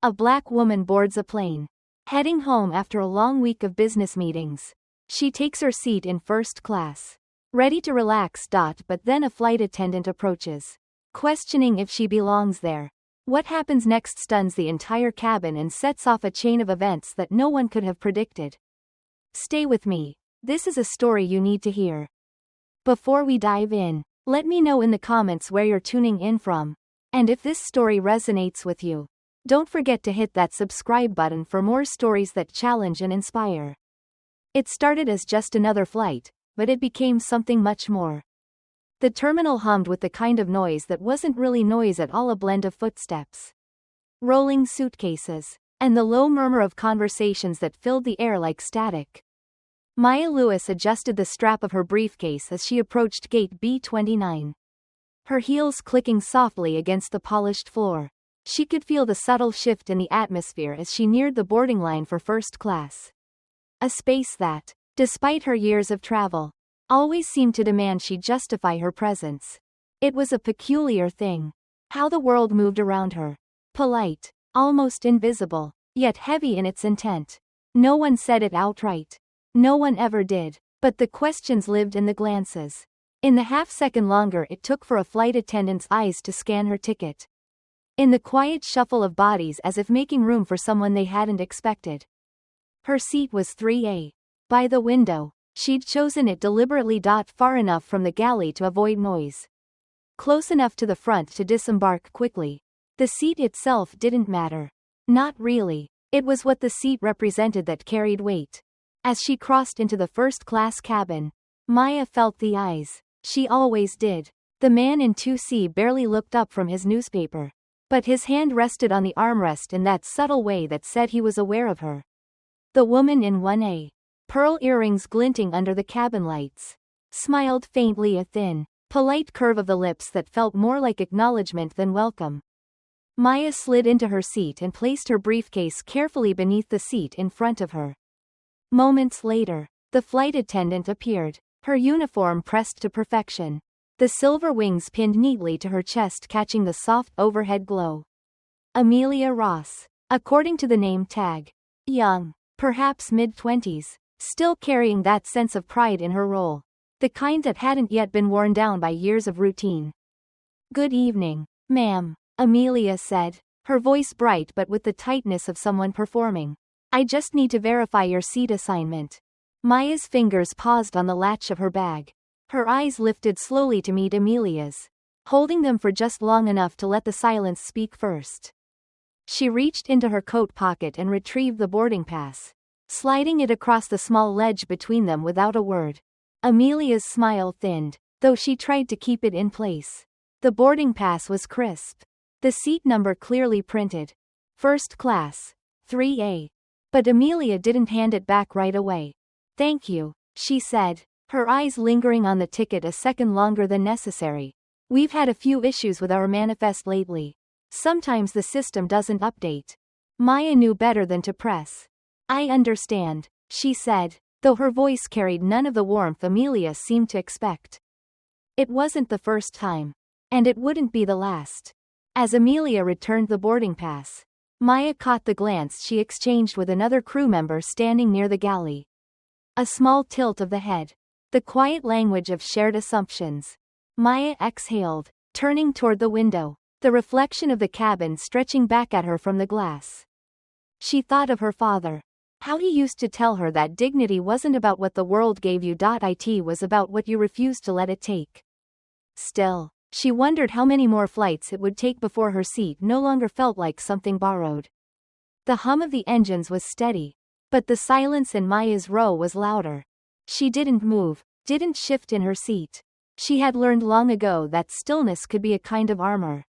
A black woman boards a plane. Heading home after a long week of business meetings. She takes her seat in first class. Ready to relax. But then a flight attendant approaches. Questioning if she belongs there. What happens next stuns the entire cabin and sets off a chain of events that no one could have predicted. Stay with me. This is a story you need to hear. Before we dive in, let me know in the comments where you're tuning in from. And if this story resonates with you, don't forget to hit that subscribe button for more stories that challenge and inspire. It started as just another flight, but it became something much more. The terminal hummed with the kind of noise that wasn't really noise at all, a blend of footsteps, rolling suitcases, and the low murmur of conversations that filled the air like static. Maya Lewis adjusted the strap of her briefcase as she approached gate B29. Her heels clicking softly against the polished floor. She could feel the subtle shift in the atmosphere as she neared the boarding line for first class. A space that, despite her years of travel, always seemed to demand she justify her presence. It was a peculiar thing. How the world moved around her. Polite, almost invisible, yet heavy in its intent. No one said it outright. No one ever did. But the questions lived in the glances. In the half-second longer it took for a flight attendant's eyes to scan her ticket. In the quiet shuffle of bodies as if making room for someone they hadn't expected. Her seat was 3A. By the window. She'd chosen it deliberately. Far enough from the galley to avoid noise. Close enough to the front to disembark quickly. The seat itself didn't matter. Not really. It was what the seat represented that carried weight. As she crossed into the first-class cabin, Maya felt the eyes. She always did. The man in 2C barely looked up from his newspaper. But his hand rested on the armrest in that subtle way that said he was aware of her. The woman in 1A. Pearl earrings glinting under the cabin lights. Smiled faintly, a thin, polite curve of the lips that felt more like acknowledgement than welcome. Maya slid into her seat and placed her briefcase carefully beneath the seat in front of her. Moments later, the flight attendant appeared, her uniform pressed to perfection. The silver wings pinned neatly to her chest catching the soft overhead glow. Amelia Ross. According to the name tag. Young. Perhaps mid-20s. Still carrying that sense of pride in her role. The kind that hadn't yet been worn down by years of routine. "Good evening, ma'am," Amelia said, her voice bright but with the tightness of someone performing. "I just need to verify your seat assignment." Maya's fingers paused on the latch of her bag. Her eyes lifted slowly to meet Amelia's, holding them for just long enough to let the silence speak first. She reached into her coat pocket and retrieved the boarding pass, sliding it across the small ledge between them without a word. Amelia's smile thinned, though she tried to keep it in place. The boarding pass was crisp. The seat number clearly printed. First class. 3A. But Amelia didn't hand it back right away. "Thank you," she said, her eyes lingering on the ticket a second longer than necessary. "We've had a few issues with our manifest lately. Sometimes the system doesn't update." Maya knew better than to press. "I understand," she said, though her voice carried none of the warmth Amelia seemed to expect. It wasn't the first time. And it wouldn't be the last. As Amelia returned the boarding pass, Maya caught the glance she exchanged with another crew member standing near the galley. A small tilt of the head. The quiet language of shared assumptions. Maya exhaled, turning toward the window, the reflection of the cabin stretching back at her from the glass. She thought of her father. How he used to tell her that dignity wasn't about what the world gave you. It was about what you refused to let it take. Still, she wondered how many more flights it would take before her seat no longer felt like something borrowed. The hum of the engines was steady, but the silence in Maya's row was louder. She didn't move, didn't shift in her seat. She had learned long ago that stillness could be a kind of armor.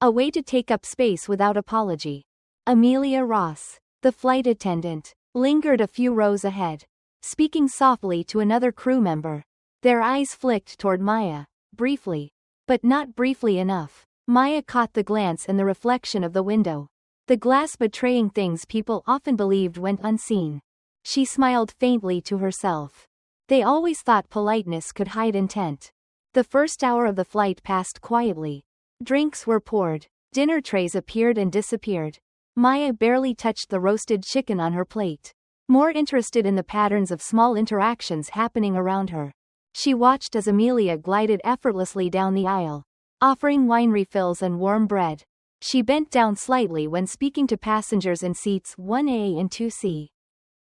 A way to take up space without apology. Amelia Ross, the flight attendant, lingered a few rows ahead, speaking softly to another crew member. Their eyes flicked toward Maya, briefly. But not briefly enough. Maya caught the glance and the reflection of the window. The glass betraying things people often believed went unseen. She smiled faintly to herself. They always thought politeness could hide intent. The first hour of the flight passed quietly. Drinks were poured. Dinner trays appeared and disappeared. Maya barely touched the roasted chicken on her plate, more interested in the patterns of small interactions happening around her. She watched as Amelia glided effortlessly down the aisle, offering wine refills and warm bread. She bent down slightly when speaking to passengers in seats 1A and 2C.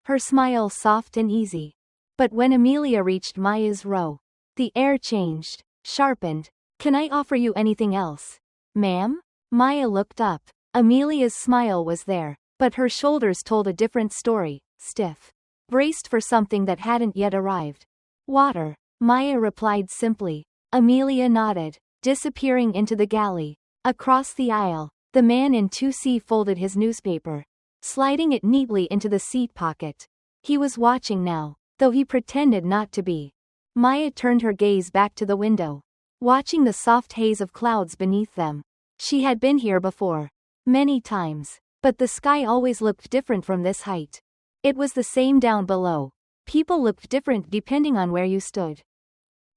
Her smile soft and easy. But when Amelia reached Maya's row, the air changed, sharpened. "Can I offer you anything else, ma'am?" Maya looked up. Amelia's smile was there, but her shoulders told a different story, stiff, braced for something that hadn't yet arrived. "Water," Maya replied simply. Amelia nodded, disappearing into the galley. Across the aisle, the man in 2C folded his newspaper, sliding it neatly into the seat pocket. He was watching now, though he pretended not to be. Maya turned her gaze back to the window, watching the soft haze of clouds beneath them. She had been here before, many times, but the sky always looked different from this height. It was the same down below. People looked different depending on where you stood.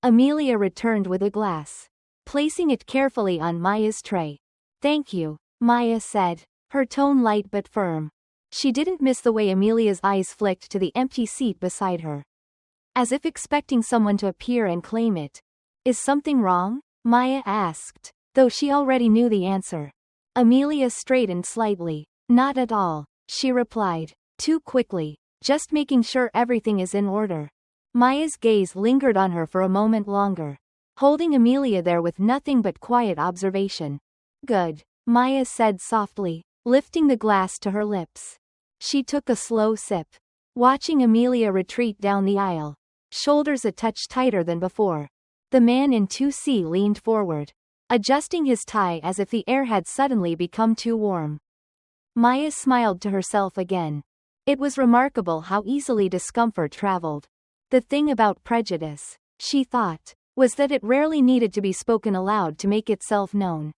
Amelia returned with a glass, placing it carefully on Maya's tray. "Thank you," Maya said, her tone light but firm. She didn't miss the way Amelia's eyes flicked to the empty seat beside her, as if expecting someone to appear and claim it. "Is something wrong?" Maya asked, though she already knew the answer. Amelia straightened slightly. "Not at all," she replied, too quickly, "just making sure everything is in order." Maya's gaze lingered on her for a moment longer, holding Amelia there with nothing but quiet observation. "Good," Maya said softly, lifting the glass to her lips. She took a slow sip, watching Amelia retreat down the aisle, shoulders a touch tighter than before. The man in 2C leaned forward, adjusting his tie as if the air had suddenly become too warm. Maya smiled to herself again. It was remarkable how easily discomfort traveled. The thing about prejudice, she thought, was that it rarely needed to be spoken aloud to make itself known.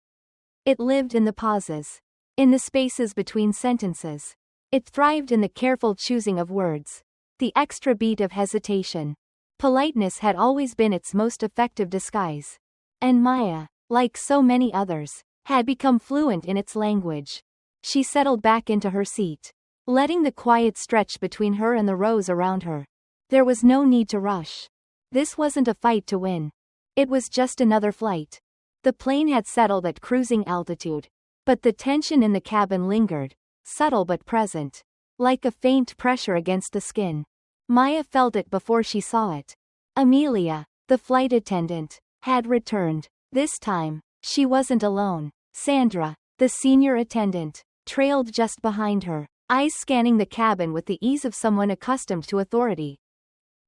It lived in the pauses, in the spaces between sentences. It thrived in the careful choosing of words, the extra beat of hesitation. Politeness had always been its most effective disguise. And Maya, like so many others, had become fluent in its language. She settled back into her seat, letting the quiet stretch between her and the rows around her. There was no need to rush. This wasn't a fight to win. It was just another flight. The plane had settled at cruising altitude, but the tension in the cabin lingered, subtle but present, like a faint pressure against the skin. Maya felt it before she saw it. Amelia, the flight attendant, had returned. This time, she wasn't alone. Sandra, the senior attendant, trailed just behind her, eyes scanning the cabin with the ease of someone accustomed to authority.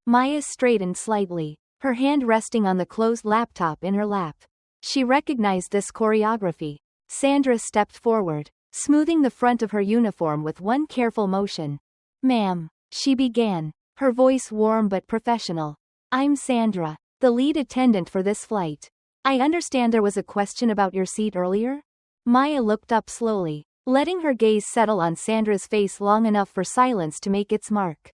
Maya straightened slightly, her hand resting on the closed laptop in her lap. She recognized this choreography. Sandra stepped forward, smoothing the front of her uniform with one careful motion. "Ma'am," she began, her voice warm but professional. "I'm Sandra, the lead attendant for this flight. I understand there was a question about your seat earlier?" Maya looked up slowly, letting her gaze settle on Sandra's face long enough for silence to make its mark.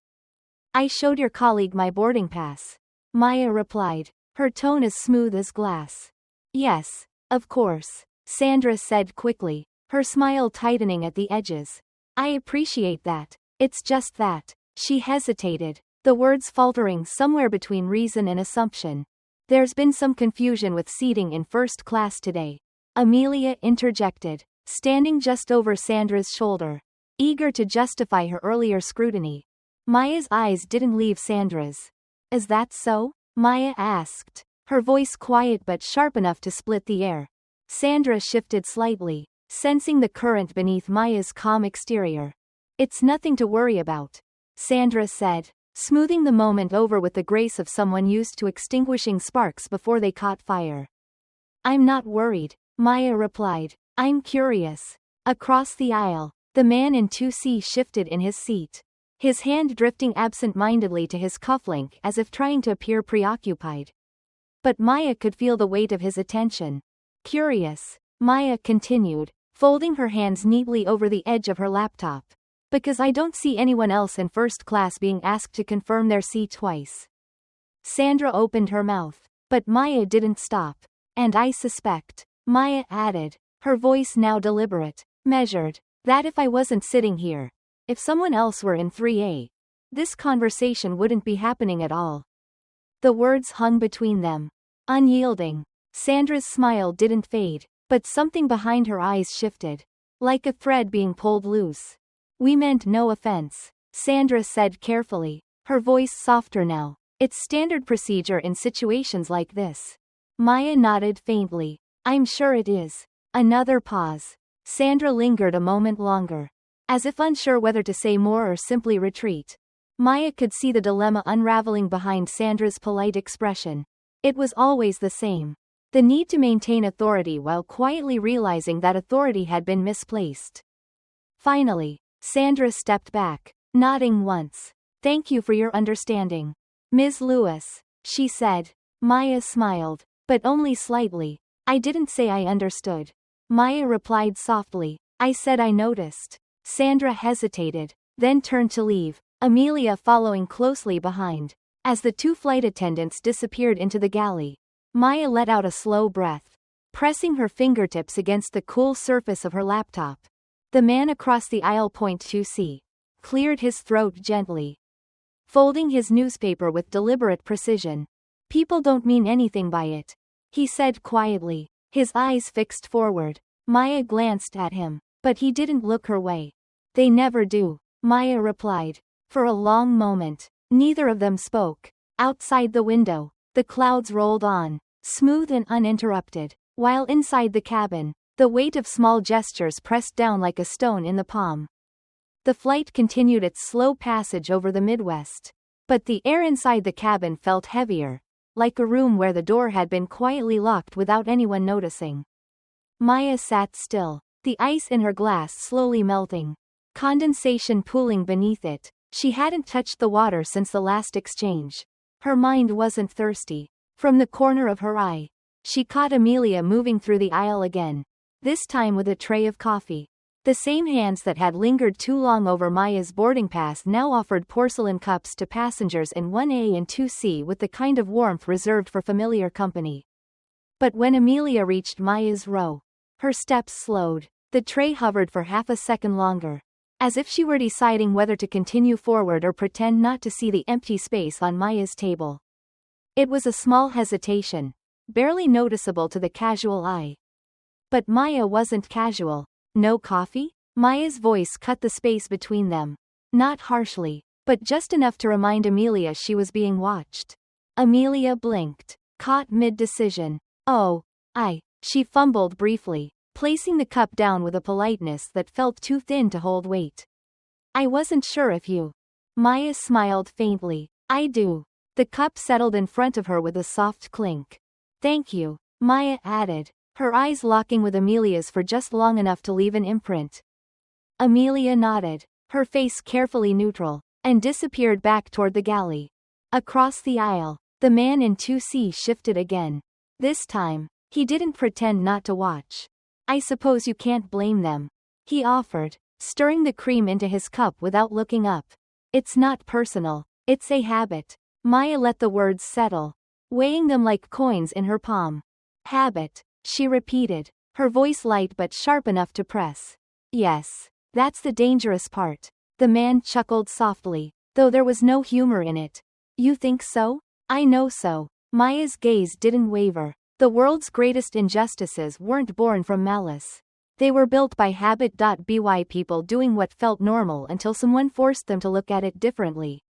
"I showed your colleague my boarding pass," Maya replied, her tone as smooth as glass. "Yes, of course," Sandra said quickly, her smile tightening at the edges. "I appreciate that. It's just that." She hesitated, the words faltering somewhere between reason and assumption. "There's been some confusion with seating in first class today," Amelia interjected, standing just over Sandra's shoulder, eager to justify her earlier scrutiny. Maya's eyes didn't leave Sandra's. "Is that so?" Maya asked, her voice quiet but sharp enough to split the air. Sandra shifted slightly, sensing the current beneath Maya's calm exterior. "It's nothing to worry about," Sandra said, smoothing the moment over with the grace of someone used to extinguishing sparks before they caught fire. "I'm not worried," Maya replied. "I'm curious." Across the aisle, the man in 2C shifted in his seat, his hand drifting absent-mindedly to his cufflink as if trying to appear preoccupied. But Maya could feel the weight of his attention. "Curious," Maya continued, folding her hands neatly over the edge of her laptop, "because I don't see anyone else in first class being asked to confirm their seat twice." Sandra opened her mouth, but Maya didn't stop. "And I suspect," Maya added, her voice now deliberate, measured, That if I wasn't sitting here, if someone else were in 3A, this conversation wouldn't be happening at all. The words hung between them. Unyielding. Sandra's smile didn't fade, but something behind her eyes shifted. Like a thread being pulled loose. We meant no offense, Sandra said carefully, her voice softer now. It's standard procedure in situations like this. Maya nodded faintly. I'm sure it is. Another pause. Sandra lingered a moment longer, as if unsure whether to say more or simply retreat. Maya could see the dilemma unraveling behind Sandra's polite expression. It was always the same. The need to maintain authority while quietly realizing that authority had been misplaced. Finally, Sandra stepped back, nodding once. Thank you for your understanding, Ms. Lewis, she said. Maya smiled, but only slightly. I didn't say I understood. Maya replied softly. I said I noticed. Sandra hesitated, then turned to leave, Amelia following closely behind. As the two flight attendants disappeared into the galley, Maya let out a slow breath, pressing her fingertips against the cool surface of her laptop. The man across the aisle .2C cleared his throat gently, folding his newspaper with deliberate precision. People don't mean anything by it, he said quietly, his eyes fixed forward. Maya glanced at him, but he didn't look her way. They never do, Maya replied. For a long moment, neither of them spoke. Outside the window, the clouds rolled on, smooth and uninterrupted, while inside the cabin, the weight of small gestures pressed down like a stone in the palm. The flight continued its slow passage over the Midwest, but the air inside the cabin felt heavier, like a room where the door had been quietly locked without anyone noticing. Maya sat still, the ice in her glass slowly melting, condensation pooling beneath it. She hadn't touched the water since the last exchange. Her mind wasn't thirsty. From the corner of her eye, she caught Amelia moving through the aisle again, this time with a tray of coffee. The same hands that had lingered too long over Maya's boarding pass now offered porcelain cups to passengers in 1A and 2C with the kind of warmth reserved for familiar company. But when Amelia reached Maya's row, her steps slowed. The tray hovered for half a second longer, as if she were deciding whether to continue forward or pretend not to see the empty space on Maya's table. It was a small hesitation, barely noticeable to the casual eye. But Maya wasn't casual. No coffee? Maya's voice cut the space between them. Not harshly, but just enough to remind Amelia she was being watched. Amelia blinked, caught mid-decision. Oh, she fumbled briefly, placing the cup down with a politeness that felt too thin to hold weight. I wasn't sure if you. Maya smiled faintly. I do. The cup settled in front of her with a soft clink. Thank you, Maya added, her eyes locking with Amelia's for just long enough to leave an imprint. Amelia nodded, her face carefully neutral, and disappeared back toward the galley. Across the aisle, the man in 2C shifted again. This time, he didn't pretend not to watch. I suppose you can't blame them, he offered, stirring the cream into his cup without looking up. It's not personal, it's a habit. Maya let the words settle, weighing them like coins in her palm. Habit, she repeated, her voice light but sharp enough to press. Yes, that's the dangerous part. The man chuckled softly, though there was no humor in it. You think so? I know so. Maya's gaze didn't waver. The world's greatest injustices weren't born from malice. They were built by habit. By people doing what felt normal until someone forced them to look at it differently.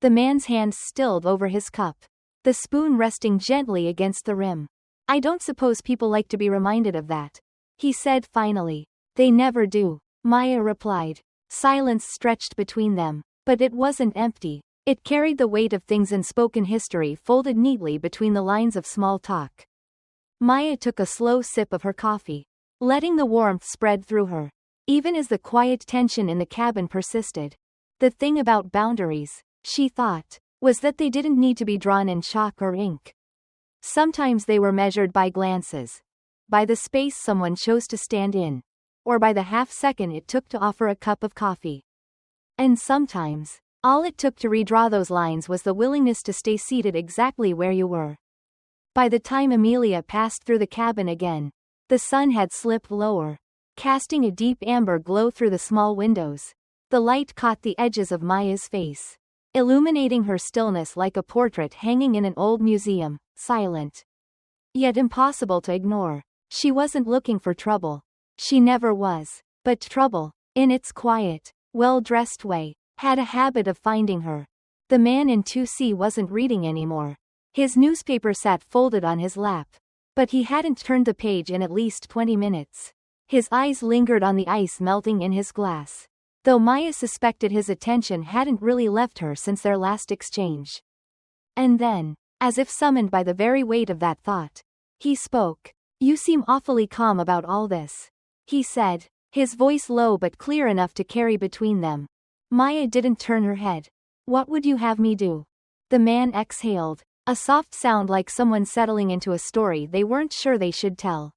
The man's hand stilled over his cup, the spoon resting gently against the rim. I don't suppose people like to be reminded of that, he said finally. They never do, Maya replied. Silence stretched between them, but it wasn't empty. It carried the weight of things in spoken history folded neatly between the lines of small talk. Maya took a slow sip of her coffee, letting the warmth spread through her, even as the quiet tension in the cabin persisted. The thing about boundaries, she thought, was that they didn't need to be drawn in chalk or ink. Sometimes they were measured by glances, by the space someone chose to stand in, or by the half second it took to offer a cup of coffee. And sometimes, all it took to redraw those lines was the willingness to stay seated exactly where you were. By the time Amelia passed through the cabin again, the sun had slipped lower, casting a deep amber glow through the small windows. The light caught the edges of Maya's face, illuminating her stillness like a portrait hanging in an old museum, silent, yet impossible to ignore. She wasn't looking for trouble. She never was. But trouble, in its quiet, well-dressed way, had a habit of finding her. The man in 2C wasn't reading anymore. His newspaper sat folded on his lap. But he hadn't turned the page in at least 20 minutes. His eyes lingered on the ice melting in his glass, though Maya suspected his attention hadn't really left her since their last exchange. And then, as if summoned by the very weight of that thought, he spoke. "You seem awfully calm about all this," he said, his voice low but clear enough to carry between them. Maya didn't turn her head. "What would you have me do?" The man exhaled, a soft sound like someone settling into a story they weren't sure they should tell.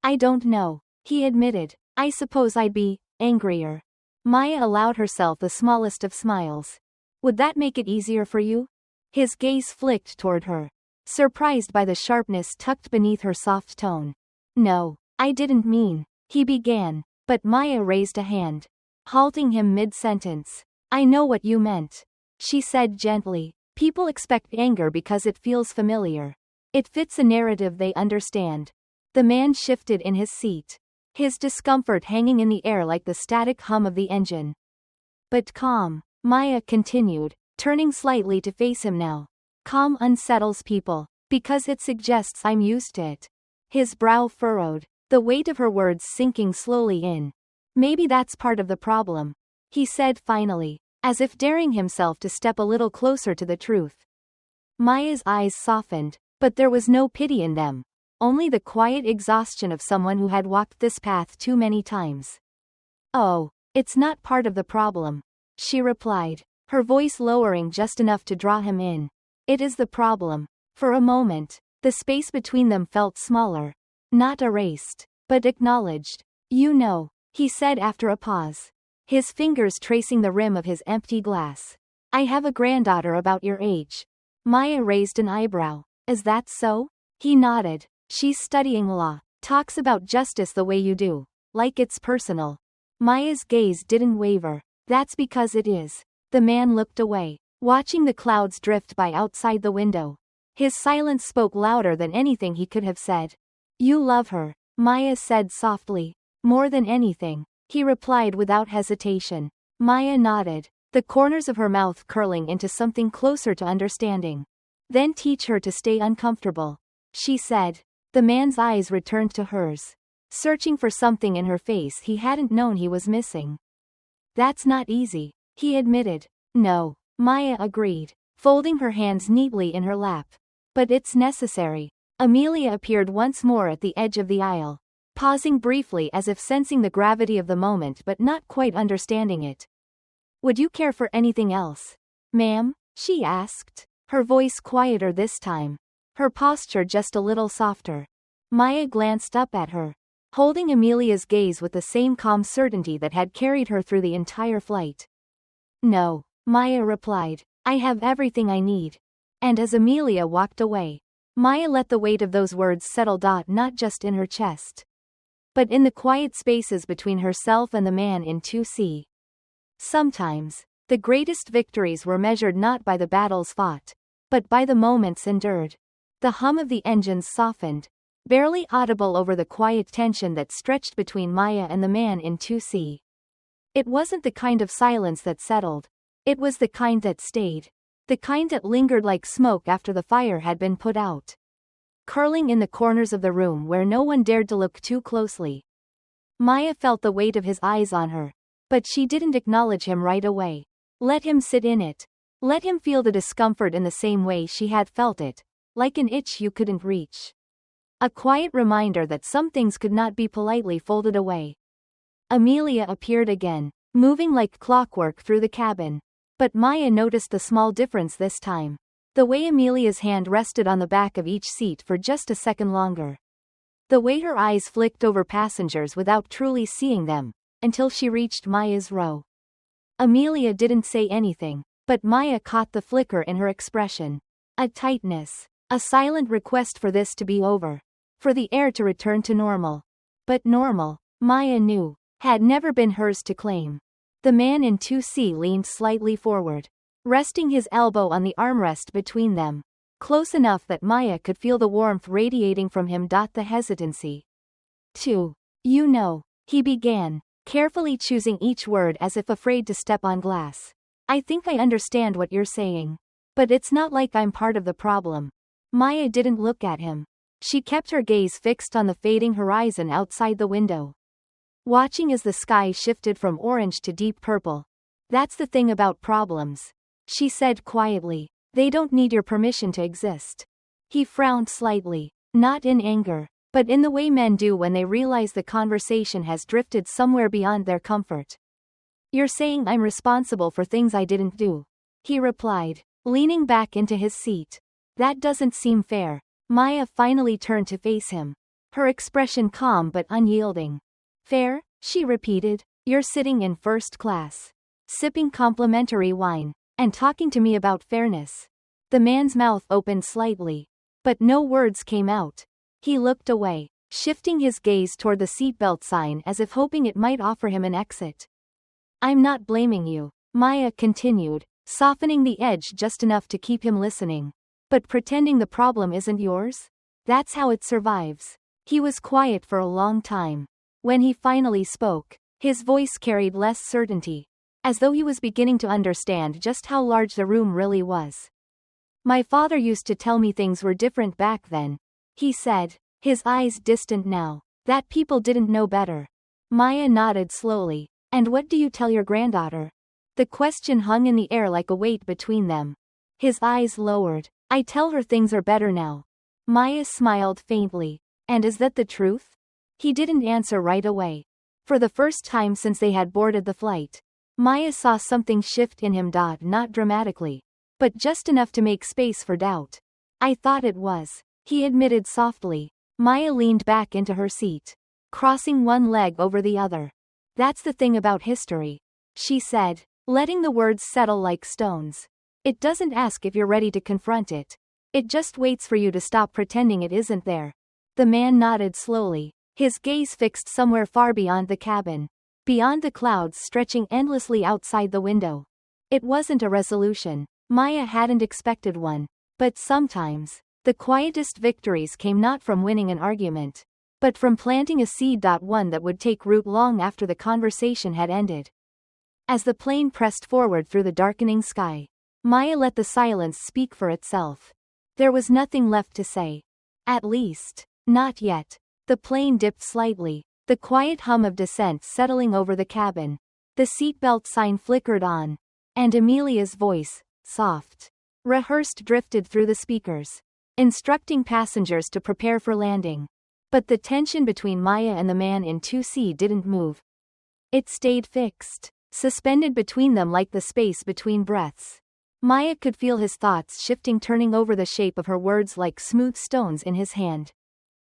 "I don't know," he admitted. "I suppose I'd be angrier." Maya allowed herself the smallest of smiles. "Would that make it easier for you?" His gaze flicked toward her, surprised by the sharpness tucked beneath her soft tone. "No, I didn't mean," he began, but Maya raised a hand, halting him mid-sentence. "I know what you meant," she said gently. "People expect anger because it feels familiar. It fits a narrative they understand." The man shifted in his seat, his discomfort hanging in the air like the static hum of the engine. "But calm," Maya continued, turning slightly to face him now. "Calm unsettles people, because it suggests I'm used to it." His brow furrowed, the weight of her words sinking slowly in. "Maybe that's part of the problem," he said finally, as if daring himself to step a little closer to the truth. Maya's eyes softened, but there was no pity in them, only the quiet exhaustion of someone who had walked this path too many times. "Oh, it's not part of the problem," she replied, her voice lowering just enough to draw him in. "It is the problem." For a moment, the space between them felt smaller, not erased, but acknowledged. "You know," he said after a pause, his fingers tracing the rim of his empty glass. "I have a granddaughter about your age." Maya raised an eyebrow. "Is that so?" He nodded. "She's studying law. Talks about justice the way you do, like it's personal." Maya's gaze didn't waver. "That's because it is." The man looked away, watching the clouds drift by outside the window. His silence spoke louder than anything he could have said. "You love her," Maya said softly. "More than anything," he replied without hesitation. Maya nodded, the corners of her mouth curling into something closer to understanding. "Then teach her to stay uncomfortable," she said. The man's eyes returned to hers, searching for something in her face he hadn't known he was missing. "That's not easy," he admitted. "No," Maya agreed, folding her hands neatly in her lap. "But it's necessary." Amelia appeared once more at the edge of the aisle, pausing briefly as if sensing the gravity of the moment but not quite understanding it. "Would you care for anything else, ma'am?" she asked, her voice quieter this time, her posture just a little softer. Maya glanced up at her, holding Amelia's gaze with the same calm certainty that had carried her through the entire flight. "No," Maya replied. "I have everything I need." And as Amelia walked away, Maya let the weight of those words settle not just in her chest, but in the quiet spaces between herself and the man in 2C. Sometimes, the greatest victories were measured not by the battles fought, but by the moments endured. The hum of the engines softened, barely audible over the quiet tension that stretched between Maya and the man in 2C. It wasn't the kind of silence that settled. It was the kind that stayed. The kind that lingered like smoke after the fire had been put out, curling in the corners of the room where no one dared to look too closely. Maya felt the weight of his eyes on her, but she didn't acknowledge him right away. Let him sit in it. Let him feel the discomfort in the same way she had felt it, like an itch you couldn't reach. A quiet reminder that some things could not be politely folded away. Amelia appeared again, moving like clockwork through the cabin. But Maya noticed the small difference this time. The way Amelia's hand rested on the back of each seat for just a second longer. The way her eyes flicked over passengers without truly seeing them, until she reached Maya's row. Amelia didn't say anything, but Maya caught the flicker in her expression. A tightness, a silent request for this to be over, for the air to return to normal. But normal, Maya knew, had never been hers to claim. The man in 2C leaned slightly forward, resting his elbow on the armrest between them, close enough that Maya could feel the warmth radiating from him. The hesitancy. 2. You know, he began, carefully choosing each word as if afraid to step on glass. I think I understand what you're saying. But it's not like I'm part of the problem. Maya didn't look at him. She kept her gaze fixed on the fading horizon outside the window, watching as the sky shifted from orange to deep purple. That's the thing about problems, she said quietly. They don't need your permission to exist. He frowned slightly, not in anger, but in the way men do when they realize the conversation has drifted somewhere beyond their comfort. You're saying I'm responsible for things I didn't do, he replied, leaning back into his seat. That doesn't seem fair. Maya finally turned to face him, her expression calm but unyielding. Fair? She repeated. You're sitting in first class, sipping complimentary wine, and talking to me about fairness. The man's mouth opened slightly, but no words came out. He looked away, shifting his gaze toward the seatbelt sign as if hoping it might offer him an exit. I'm not blaming you, Maya continued, softening the edge just enough to keep him listening. But pretending the problem isn't yours? That's how it survives. He was quiet for a long time. When he finally spoke, his voice carried less certainty, as though he was beginning to understand just how large the room really was. My father used to tell me things were different back then, he said, his eyes distant now, that people didn't know better. Maya nodded slowly. And what do you tell your granddaughter? The question hung in the air like a weight between them. His eyes lowered. I tell her things are better now. Maya smiled faintly. And is that the truth? He didn't answer right away. For the first time since they had boarded the flight, Maya saw something shift in him. Not dramatically, but just enough to make space for doubt. I thought it was, he admitted softly. Maya leaned back into her seat, crossing one leg over the other. That's the thing about history, she said, letting the words settle like stones. It doesn't ask if you're ready to confront it. It just waits for you to stop pretending it isn't there. The man nodded slowly, his gaze fixed somewhere far beyond the cabin, beyond the clouds stretching endlessly outside the window. It wasn't a resolution. Maya hadn't expected one. But sometimes, the quietest victories came not from winning an argument, but from planting a seed. One that would take root long after the conversation had ended. As the plane pressed forward through the darkening sky, Maya let the silence speak for itself. There was nothing left to say. At least, not yet. The plane dipped slightly, the quiet hum of descent settling over the cabin. The seatbelt sign flickered on, and Amelia's voice, soft, rehearsed, drifted through the speakers, instructing passengers to prepare for landing. But the tension between Maya and the man in 2C didn't move. It stayed fixed, suspended between them like the space between breaths. Maya could feel his thoughts shifting, turning over the shape of her words like smooth stones in his hand.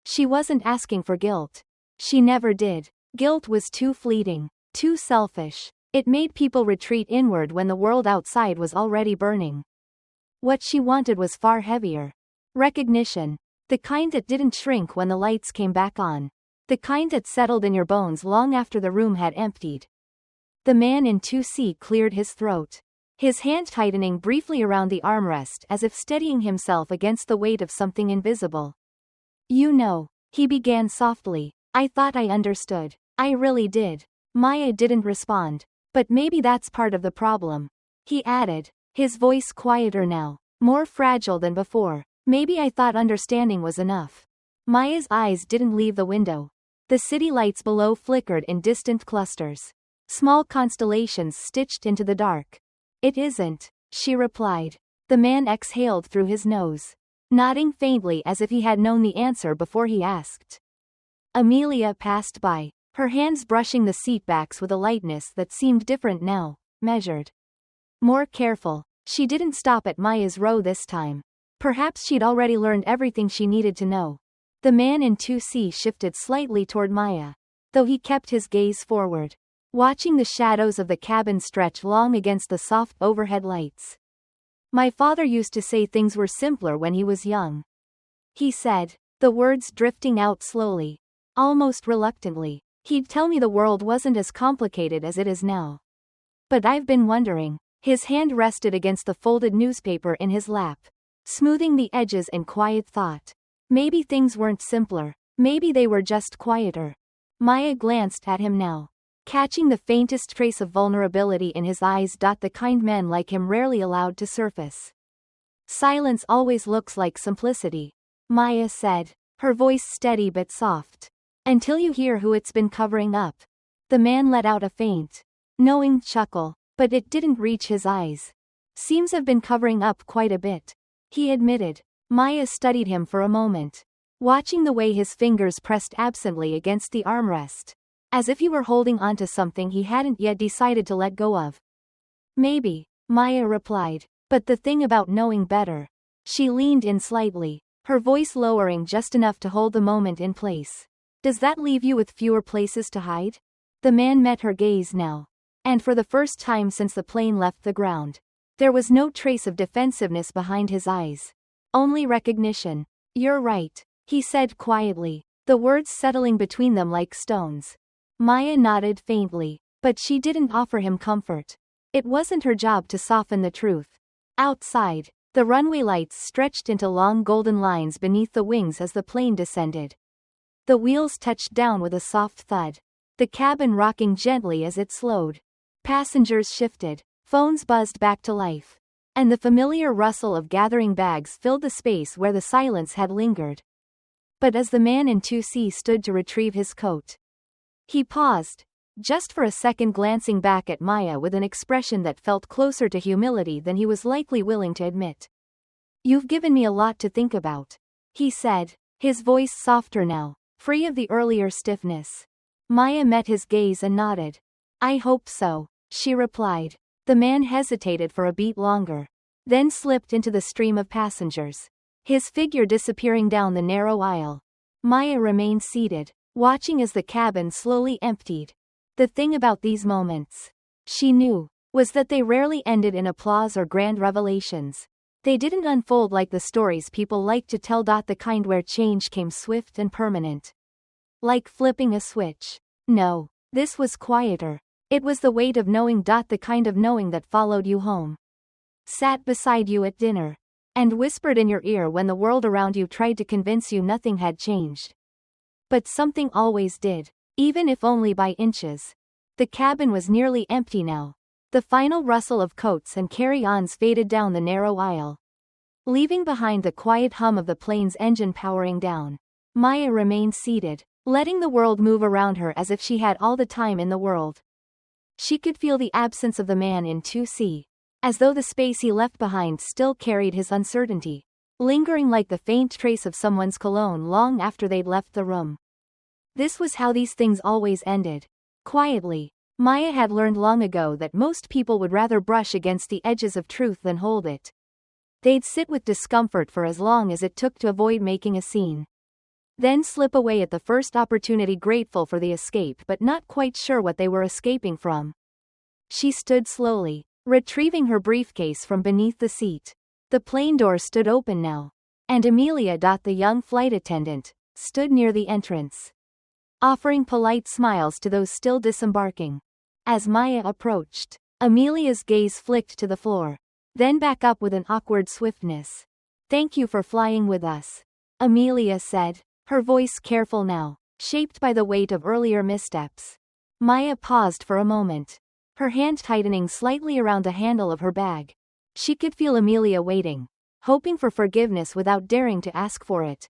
She wasn't asking for guilt. She never did. Guilt was too fleeting, too selfish. It made people retreat inward when the world outside was already burning. What she wanted was far heavier. Recognition. The kind that didn't shrink when the lights came back on. The kind that settled in your bones long after the room had emptied. The man in 2C cleared his throat, his hand tightening briefly around the armrest as if steadying himself against the weight of something invisible. You know, he began softly, I thought I understood. I really did. Maya didn't respond. But maybe that's part of the problem, he added, his voice quieter now, more fragile than before. Maybe I thought understanding was enough. Maya's eyes didn't leave the window. The city lights below flickered in distant clusters, small constellations stitched into the dark. It isn't, she replied. The man exhaled through his nose, nodding faintly as if he had known the answer before he asked. Amelia passed by, her hands brushing the seatbacks with a lightness that seemed different now, measured, more careful. She didn't stop at Maya's row this time. Perhaps she'd already learned everything she needed to know. The man in 2C shifted slightly toward Maya, though he kept his gaze forward, watching the shadows of the cabin stretch long against the soft overhead lights. My father used to say things were simpler when he was young, he said, the words drifting out slowly, almost reluctantly. He'd tell me the world wasn't as complicated as it is now. But I've been wondering. His hand rested against the folded newspaper in his lap, smoothing the edges in quiet thought. Maybe things weren't simpler. Maybe they were just quieter. Maya glanced at him now, catching the faintest trace of vulnerability in his eyes. The kind men like him rarely allowed to surface. Silence always looks like simplicity, Maya said, her voice steady but soft. Until you hear who it's been covering up. The man let out a faint, knowing chuckle, but it didn't reach his eyes. Seems have been covering up quite a bit, he admitted. Maya studied him for a moment, watching the way his fingers pressed absently against the armrest, as if he were holding onto something he hadn't yet decided to let go of. Maybe, Maya replied, but the thing about knowing better. She leaned in slightly, her voice lowering just enough to hold the moment in place. Does that leave you with fewer places to hide? The man met her gaze now. And for the first time since the plane left the ground, there was no trace of defensiveness behind his eyes. Only recognition. You're right, he said quietly, the words settling between them like stones. Maya nodded faintly, but she didn't offer him comfort. It wasn't her job to soften the truth. Outside, the runway lights stretched into long golden lines beneath the wings as the plane descended. The wheels touched down with a soft thud, the cabin rocking gently as it slowed. Passengers shifted, phones buzzed back to life, and the familiar rustle of gathering bags filled the space where the silence had lingered. But as the man in 2C stood to retrieve his coat, he paused, just for a second, glancing back at Maya with an expression that felt closer to humility than he was likely willing to admit. You've given me a lot to think about, he said, his voice softer now, free of the earlier stiffness. Maya met his gaze and nodded. I hope so, she replied. The man hesitated for a beat longer, then slipped into the stream of passengers, his figure disappearing down the narrow aisle. Maya remained seated, watching as the cabin slowly emptied. The thing about these moments, she knew, was that they rarely ended in applause or grand revelations. They didn't unfold like the stories people like to tell. The kind where change came swift and permanent. Like flipping a switch. No, this was quieter. It was the weight of knowing. The kind of knowing that followed you home, sat beside you at dinner, and whispered in your ear when the world around you tried to convince you nothing had changed. But something always did, even if only by inches. The cabin was nearly empty now. The final rustle of coats and carry-ons faded down the narrow aisle, leaving behind the quiet hum of the plane's engine powering down. Maya remained seated, letting the world move around her as if she had all the time in the world. She could feel the absence of the man in 2C, as though the space he left behind still carried his uncertainty, lingering like the faint trace of someone's cologne long after they'd left the room. This was how these things always ended. Quietly. Maya had learned long ago that most people would rather brush against the edges of truth than hold it. They'd sit with discomfort for as long as it took to avoid making a scene, then slip away at the first opportunity, grateful for the escape but not quite sure what they were escaping from. She stood slowly, retrieving her briefcase from beneath the seat. The plane door stood open now, and Amelia, the young flight attendant, stood near the entrance, offering polite smiles to those still disembarking. As Maya approached, Amelia's gaze flicked to the floor, then back up with an awkward swiftness. Thank you for flying with us, Amelia said, her voice careful now, shaped by the weight of earlier missteps. Maya paused for a moment, her hand tightening slightly around the handle of her bag. She could feel Amelia waiting, hoping for forgiveness without daring to ask for it.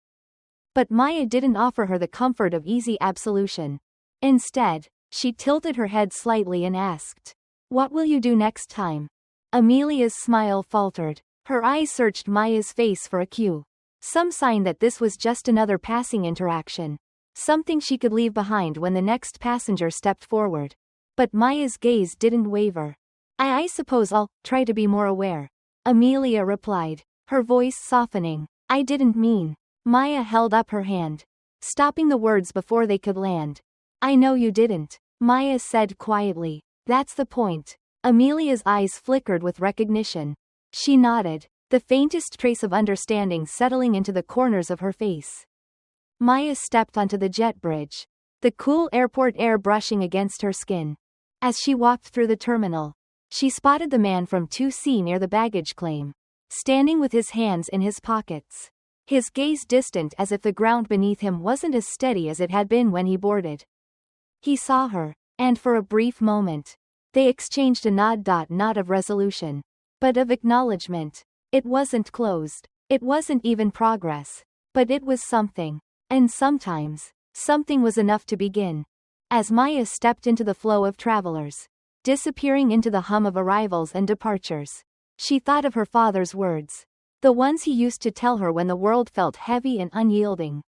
But Maya didn't offer her the comfort of easy absolution. Instead, she tilted her head slightly and asked, "What will you do next time?" Amelia's smile faltered. Her eyes searched Maya's face for a cue. Some sign that this was just another passing interaction. Something she could leave behind when the next passenger stepped forward. But Maya's gaze didn't waver. I suppose I'll try to be more aware," Amelia replied, her voice softening. "I didn't mean." Maya held up her hand, stopping the words before they could land. "I know you didn't," Maya said quietly. "That's the point." Amelia's eyes flickered with recognition. She nodded, the faintest trace of understanding settling into the corners of her face. Maya stepped onto the jet bridge, the cool airport air brushing against her skin. As she walked through the terminal, she spotted the man from 2C near the baggage claim, standing with his hands in his pockets. His gaze distant as if the ground beneath him wasn't as steady as it had been when he boarded. He saw her, and for a brief moment, they exchanged a nod. Not of resolution, but of acknowledgement. It wasn't closed. It wasn't even progress. But it was something. And sometimes, something was enough to begin. As Maya stepped into the flow of travelers, disappearing into the hum of arrivals and departures, she thought of her father's words. The ones he used to tell her when the world felt heavy and unyielding.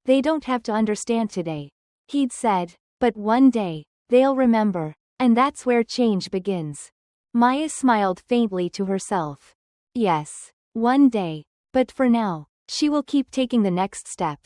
They don't have to understand today, he'd said, but one day, they'll remember. And that's where change begins. Maya smiled faintly to herself. Yes, one day. But for now, she will keep taking the next step.